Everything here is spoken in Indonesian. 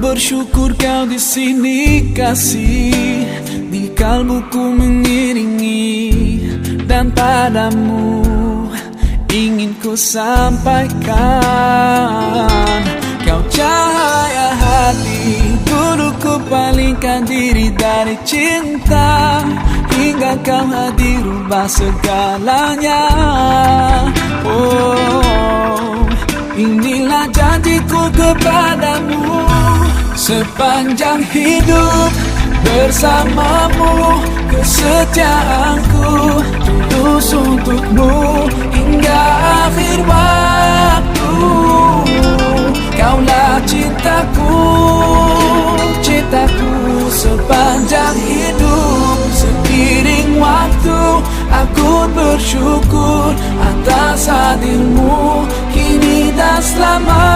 bersyukur kau di sini kasih, di kalbuku mengiringi, dan padamu ingin ku sampaikan. Kau cahaya hati, dulu ku palingkan diri dari cinta, hingga kau hadir rubah segalanya. Oh, inilah janjiku kepadamu, sepanjang hidup bersamamu, kesetiaanku tulus untukmu hingga akhir waktu. Kaulah cintaku, cintaku sepanjang hidup. Seiring waktu aku bersyukur atas hadirmu kini dan selamanya.